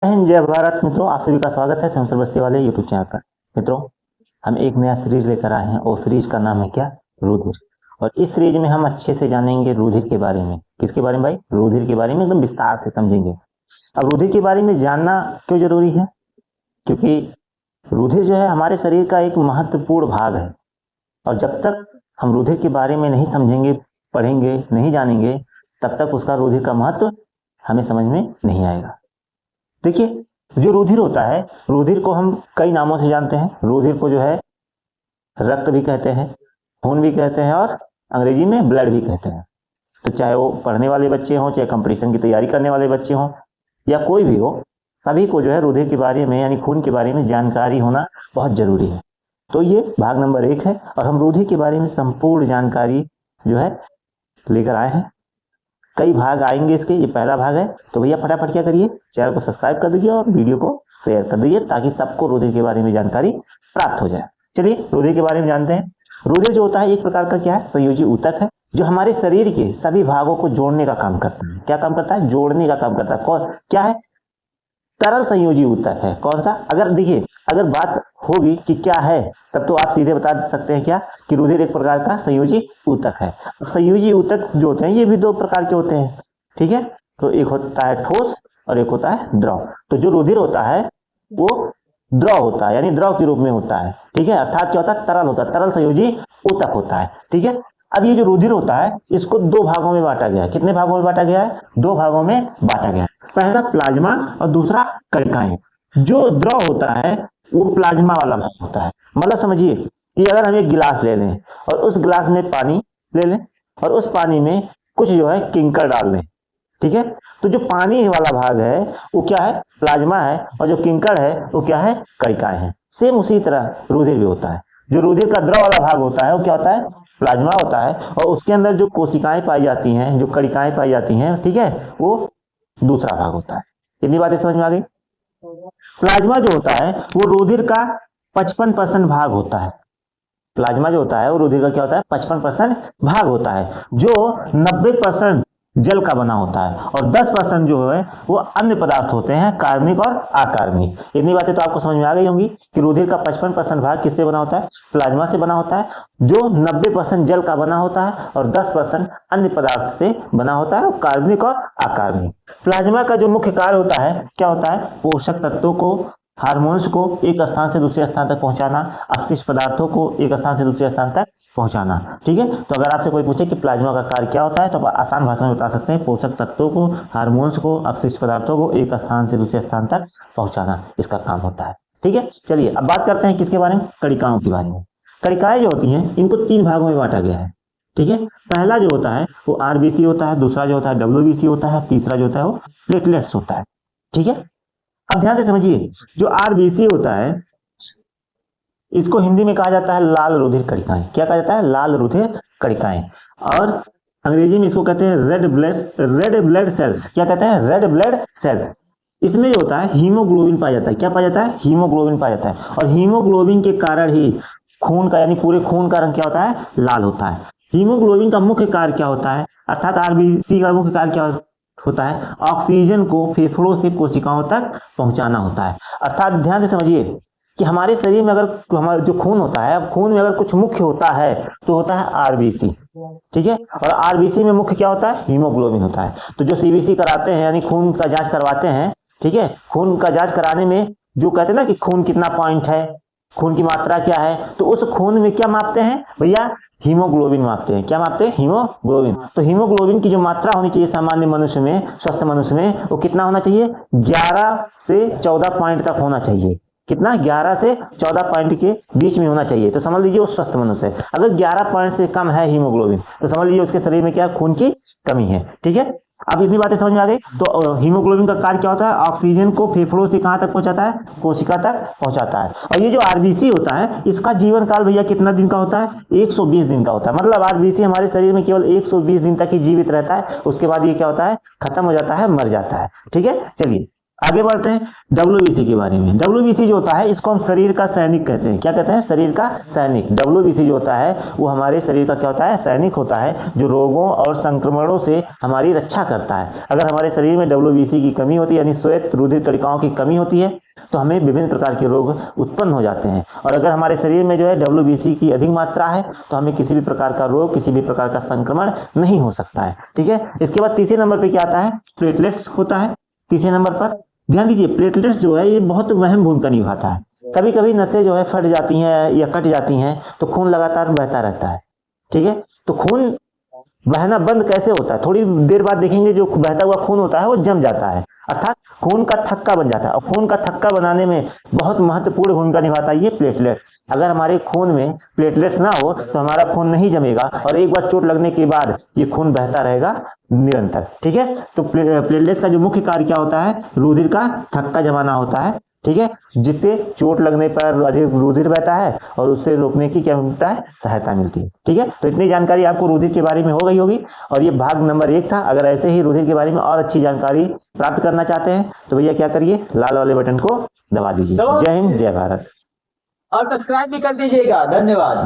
हिंद, जय भारत। मित्रों, आप सभी का स्वागत है सेंसर बस्ती वाले यूट्यूब चैनल पर। मित्रों, हम एक नया सीरीज लेकर आए हैं और सीरीज का नाम है क्या? रुधिर। और इस सीरीज में हम अच्छे से जानेंगे रुधिर के बारे में। किसके बारे में भाई? रुधिर के बारे में एकदम विस्तार से समझेंगे। अब रुधिर के बारे में जानना क्यों जरूरी है? क्योंकि रुधिर जो है हमारे शरीर का एक महत्वपूर्ण भाग है, और जब तक हम रुधिर के बारे में नहीं समझेंगे, पढ़ेंगे, नहीं जानेंगे, तब तक उसका रुधिर का महत्व हमें समझ में नहीं आएगा। देखिए, जो रुधिर होता है, रुधिर को हम कई नामों से जानते हैं। रुधिर को जो है रक्त भी कहते हैं, खून भी कहते हैं, और अंग्रेजी में ब्लड भी कहते हैं। तो चाहे वो पढ़ने वाले बच्चे हों, चाहे कंपटीशन की तैयारी करने वाले बच्चे हों, या कोई भी हो, सभी को जो है रुधिर के बारे में यानी खून के बारे में जानकारी होना बहुत जरूरी है। तो ये भाग नंबर 1 है, और हम रुधिर के बारे में संपूर्ण जानकारी जो है लेकर आए हैं। कई भाग आएंगे इसके, ये पहला भाग है। तो भैया फटाफट क्या करिए, चैनल को सब्सक्राइब कर दीजिए और वीडियो को शेयर कर दीजिए, ताकि सबको रुधिर के बारे में जानकारी प्राप्त हो जाए। चलिए रुधिर के बारे में जानते हैं। रुधिर जो होता है एक प्रकार का क्या है? संयोजी ऊतक है, जो हमारे शरीर के सभी भागों को जोड़ने का काम करता है। क्या काम करता है? जोड़ने का काम करता है। कौन क्या है? तरल संयोजी ऊतक है। कौन सा? अगर देखिए, अगर बात होगी कि क्या है, तब तो आप सीधे बता सकते हैं क्या कि रुधिर एक प्रकार का संयोजी ऊतक है। संयोजी ऊतक जो होते हैं ये भी दो प्रकार के होते हैं, ठीक है। तो एक होता है ठोस और एक होता है द्रव। तो जो रुधिर होता है वो द्रव होता है, यानी द्रव के रूप में होता है, ठीक है। अर्थात क्या होता है? तरल होता है, तरल संयोजी ऊतक होता है, ठीक है। अब ये जो रुधिर होता है इसको दो भागों में बांटा गया है। कितने भागों में बांटा गया है? दो भागों में बांटा गया है। पहला प्लाज्मा और दूसरा कणिकाएं। जो द्रव होता है वो प्लाज्मा वाला भाग होता है। मतलब समझिए कि अगर हम एक गिलास ले लें और उस गिलास में पानी ले लें और उस पानी में कुछ जो है किंकर डाल लें, ठीक है। तो जो पानी वाला भाग है वो क्या है? प्लाज्मा है, और जो किंकर है वो क्या है? कणिकाएं हैं। सेम उसी तरह रुधिर भी होता है। जो रुधिर का द्रव वाला भाग होता है वो क्या होता है? प्लाज्मा होता है, और उसके अंदर जो कोशिकाएं पाई जाती हैं, जो कणिकाएं पाई जाती हैं, ठीक है, वो दूसरा भाग होता है। इतनी बातें समझ में आ गई? प्लाज्मा जो होता है वो रुधिर का 55% भाग होता है। प्लाज्मा जो होता है वो रुधिर का क्या होता है? 55% भाग होता है, जो 90% जल का बना होता है, और 10% जो है वो अन्य पदार्थ होते हैं, कार्बनिक और अकार्बनिक। इतनी बातें तो आपको समझ में आ गई होंगी कि रुधिर का 55% भाग किससे बना होता है? प्लाज्मा से बना होता है, जो 90% जल का बना होता है, और 10% अन्य पदार्थ से बना होता है, कार्बनिक और अकार्बनिक। प्लाज्मा का जो मुख्य कार्य होता है क्या होता है? पोषक तत्वों को, हार्मोन्स को एक स्थान से दूसरे स्थान तक पहुंचाना, अपशिष्ट पदार्थों को एक स्थान से दूसरे स्थान तक पहुंचाना, ठीक है। तो अगर आपसे कोई पूछे कि प्लाज्मा का कार्य क्या होता है, तो आप आसान भाषा में बता सकते हैं, पोषक तत्वों को, हार्मोन्स को, अपशिष्ट पदार्थों को एक स्थान से दूसरे स्थान तक पहुंचाना इसका काम होता है, ठीक है। चलिए अब बात करते हैं किसके बारे में? कणिकाओं के बारे में। कणिकाएं जो होती हैं इनको 3 भागों में बांटा गया है, ठीक है। पहला जो होता है वो आरबीसी होता है, दूसरा जो होता है डब्ल्यूबीसी होता है, तीसरा जो होता है वो प्लेटलेट्स होता है, ठीक है। अब ध्यान से समझिए, जो आरबीसी होता है इसको हिंदी में कहा जाता है लाल रुधिर कणिकाएं। क्या कहा जाता है? लाल रुधिर कणिकाएं। और अंग्रेजी में इसको कहते हैं रेड ब्लड सेल्स। क्या कहते हैं? Red blood cells. इसमें जो होता है हीमोग्लोबिन पाया जाता है। क्या पाया जाता है? हीमोग्लोबिन पाया जाता है, और हीमोग्लोबिन के कारण ही खून का यानी पूरे खून का रंग क्या होता है? लाल होता है। हीमोग्लोबिन का मुख्य कार्य क्या होता है? अर्थात आरबीसी का मुख्य कार्य क्या होता है? ऑक्सीजन को फेफड़ों से कोशिकाओं तक पहुंचाना होता है। अर्थात ध्यान से समझिए कि हमारे शरीर में अगर हमारा जो खून होता है, अब खून में अगर कुछ मुख्य होता है तो होता है आरबीसी, ठीक है। और आरबीसी में मुख्य क्या होता है? हीमोग्लोबिन होता है। तो जो सीबीसी कराते हैं यानी खून का जांच करवाते हैं, ठीक है, खून का जांच कराने में जो कहते हैं ना कि खून कितना पॉइंट है, खून की मात्रा क्या है, तो उस खून में क्या मापते हैं भैया? हीमोग्लोबिन मापते हैं। क्या मापते हैं? हीमोग्लोबिन। तो हीमोग्लोबिन की जो मात्रा होनी चाहिए सामान्य मनुष्य में, स्वस्थ मनुष्य में, वो कितना होना चाहिए? 11 से 14 पॉइंट तक होना चाहिए। कितना? 11 से 14 पॉइंट के बीच में होना चाहिए। तो समझ लीजिए वो स्वस्थ मनुष्य है। अगर 11 पॉइंट से कम है हीमोग्लोबिन, तो समझ लीजिए उसके शरीर में क्या? खून की कमी है, ठीक है। अब इतनी बातें समझ में आ गई। तो हीमोग्लोबिन का कार्य क्या होता है? ऑक्सीजन को फेफड़ों से कहां तक पहुंचाता है? कोशिका तक पहुंचाता है। और ये जो आरबीसी होता है इसका जीवन काल भैया कितना दिन का होता है? 120 दिन का होता है। मतलब आरबीसी हमारे शरीर में केवल 120 दिन तक ही जीवित रहता है, उसके बाद ये क्या होता है? खत्म हो जाता है, मर जाता है, ठीक है। चलिए आगे बढ़ते हैं डब्ल्यूबीसी के बारे में। डब्ल्यूबीसी जो होता है इसको हम शरीर का सैनिक कहते हैं। क्या कहते हैं? शरीर का सैनिक। डब्ल्यूबीसी जो होता है वो हमारे शरीर का क्या होता है? सैनिक होता है, जो रोगों और संक्रमणों से हमारी रक्षा करता है। अगर हमारे शरीर में डब्ल्यूबीसी की कमी होती है, यानी श्वेत रुधिर कणिकाओं की कमी होती है, तो हमें विभिन्न प्रकार के रोग उत्पन्न हो जाते हैं। और अगर हमारे शरीर में जो है डब्ल्यूबीसी की अधिक मात्रा है, तो हमें किसी भी प्रकार का रोग, किसी भी प्रकार का संक्रमण नहीं हो सकता है। ठीक है। इसके बाद तीसरे नंबर पे क्या आता है? प्लेटलेट्स होता है तीसरे नंबर पर। ध्यान दीजिए, प्लेटलेट्स जो है ये बहुत अहम भूमिका निभाता है। कभी कभी नसें जो है फट जाती हैं या कट जाती हैं, तो खून लगातार बहता रहता है। ठीक है। तो खून बहना बंद कैसे होता है? थोड़ी देर बाद देखेंगे जो बहता हुआ खून होता है वो जम जाता है, अर्थात खून का थक्का बन जाता है। और खून का थक्का बनाने में बहुत महत्वपूर्ण भूमिका निभाता है ये प्लेटलेट। अगर हमारे खून में प्लेटलेट्स ना हो तो हमारा खून नहीं जमेगा, और एक बार चोट लगने के बाद ये खून बहता रहेगा निरंतर। ठीक है। तो प्लेटलेट्स का जो मुख्य कार्य क्या होता है? रुधिर का थक्का जमाना होता है। ठीक है। जिससे चोट लगने पर अधिक रुधिर बहता है और उससे रोकने की क्या मिलता है? सहायता मिलती है। ठीक है। तो इतनी जानकारी आपको रुधिर के बारे में हो गई होगी, और ये भाग नंबर 1 था। अगर ऐसे ही रुधिर के बारे में और अच्छी जानकारी प्राप्त करना चाहते हैं तो भैया क्या करिए, लाल वाले बटन को दबा दीजिए। जय हिंद, जय भारत। और सब्सक्राइब भी कर दीजिएगा। धन्यवाद।